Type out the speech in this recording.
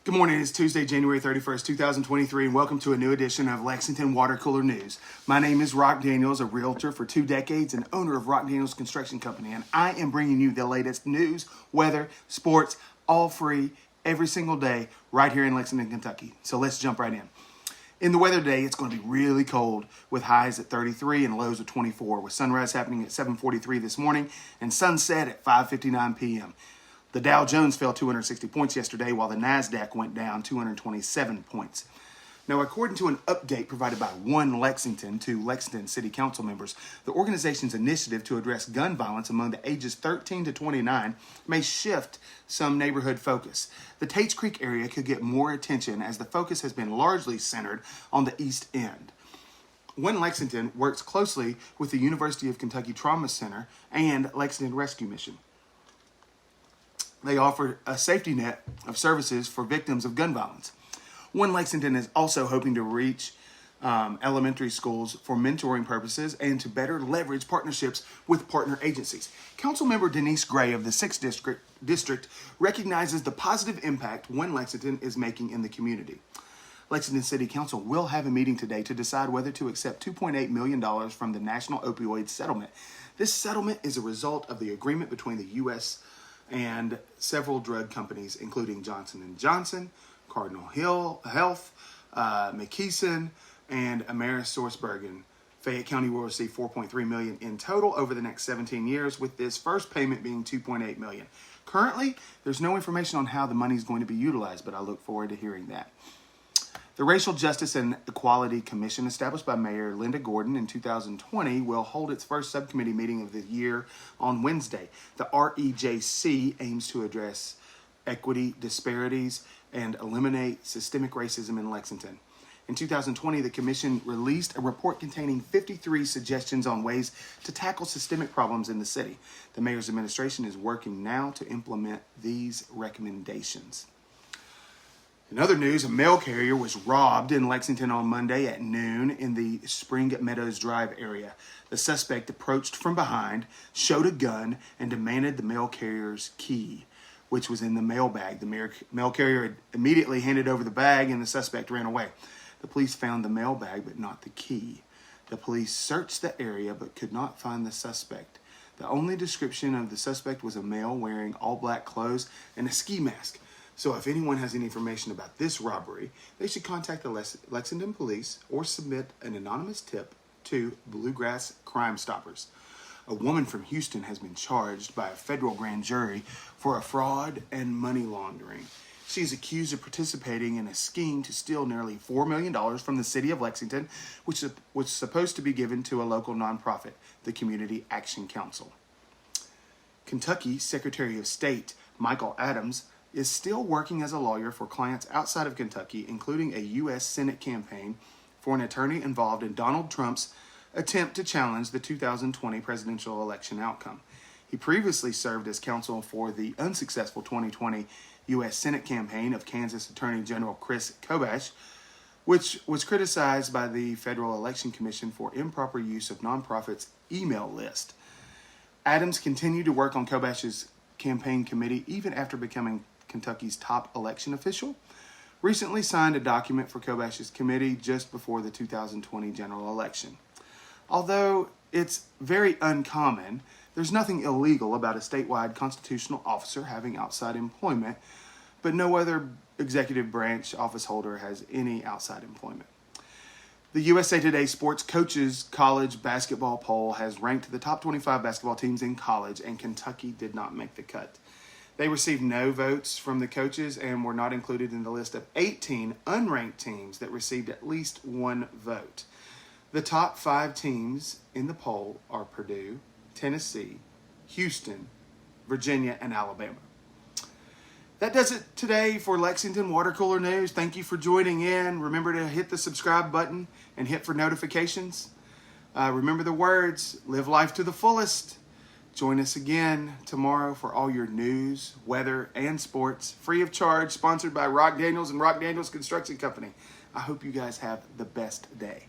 Good morning, it's Tuesday, January 31st, 2023, and welcome to a new edition of Lexington Water Cooler News. My name is Rock Daniels, a realtor for 2 decades and owner of Rock Daniels Construction Company, and I am bringing you the latest news, weather, sports, all free, every single day, right here in Lexington, Kentucky. So let's jump right in. In the weather today, it's going to be really cold with highs at 33 and lows of 24, with sunrise happening at 7:43 this morning and sunset at 5:59 p.m. The Dow Jones fell 260 points yesterday, while the NASDAQ went down 227 points. Now, according to an update provided by One Lexington to Lexington City Council members, the organization's initiative to address gun violence among the ages 13 to 29 may shift some neighborhood focus. The Tates Creek area could get more attention as the focus has been largely centered on the East End. One Lexington works closely with the University of Kentucky Trauma Center and Lexington Rescue Mission. They offer a safety net of services for victims of gun violence. One Lexington is also hoping to reach elementary schools for mentoring purposes and to better leverage partnerships with partner agencies. Councilmember Denise Gray of the 6th District recognizes the positive impact One Lexington is making in the community. Lexington City Council will have a meeting today to decide whether to accept $2.8 million from the National Opioid Settlement. This settlement is a result of the agreement between the U.S. and several drug companies, including Johnson & Johnson, Cardinal Health, McKesson, and AmerisourceBergen. Fayette County will receive $4.3 million in total over the next 17 years, with this first payment being $2.8 million. Currently, there's no information on how the money is going to be utilized, but I look forward to hearing that. The Racial Justice and Equality Commission, established by Mayor Linda Gordon in 2020, will hold its first subcommittee meeting of the year on Wednesday. The REJC aims to address equity disparities and eliminate systemic racism in Lexington. In 2020, the commission released a report containing 53 suggestions on ways to tackle systemic problems in the city. The mayor's administration is working now to implement these recommendations. In other news, a mail carrier was robbed in Lexington on Monday at noon in the Spring Meadows Drive area. The suspect approached from behind, showed a gun, and demanded the mail carrier's key, which was in the mail bag. The mail carrier immediately handed over the bag, and the suspect ran away. The police found the mail bag, but not the key. The police searched the area, but could not find the suspect. The only description of the suspect was a male wearing all black clothes and a ski mask. So if anyone has any information about this robbery, they should contact the Lexington police or submit an anonymous tip to Bluegrass Crime Stoppers. A woman from Houston has been charged by a federal grand jury for a fraud and money laundering. She is accused of participating in a scheme to steal nearly $4 million from the city of Lexington, which was supposed to be given to a local nonprofit, the Community Action Council. Kentucky Secretary of State Michael Adams is still working as a lawyer for clients outside of Kentucky, including a U.S. Senate campaign for an attorney involved in Donald Trump's attempt to challenge the 2020 presidential election outcome. He previously served as counsel for the unsuccessful 2020 U.S. Senate campaign of Kansas Attorney General Chris Kobash, which was criticized by the Federal Election Commission for improper use of nonprofits' email list. Adams continued to work on Kobash's campaign committee even after becoming Kentucky's top election official, recently signed a document for Kobash's committee just before the 2020 general election. Although it's very uncommon, there's nothing illegal about a statewide constitutional officer having outside employment, but no other executive branch office holder has any outside employment. The USA Today Sports Coaches College Basketball Poll has ranked the top 25 basketball teams in college, and Kentucky did not make the cut. They received no votes from the coaches and were not included in the list of 18 unranked teams that received at least one vote. The top 5 teams in the poll are Purdue, Tennessee, Houston, Virginia, and Alabama. That does it today for Lexington Water Cooler News. Thank you for joining in. Remember to hit the subscribe button and hit for notifications. Remember the words, live life to the fullest. Join us again tomorrow for all your news, weather, and sports, free of charge, sponsored by Rock Daniels and Rock Daniels Construction Company. I hope you guys have the best day.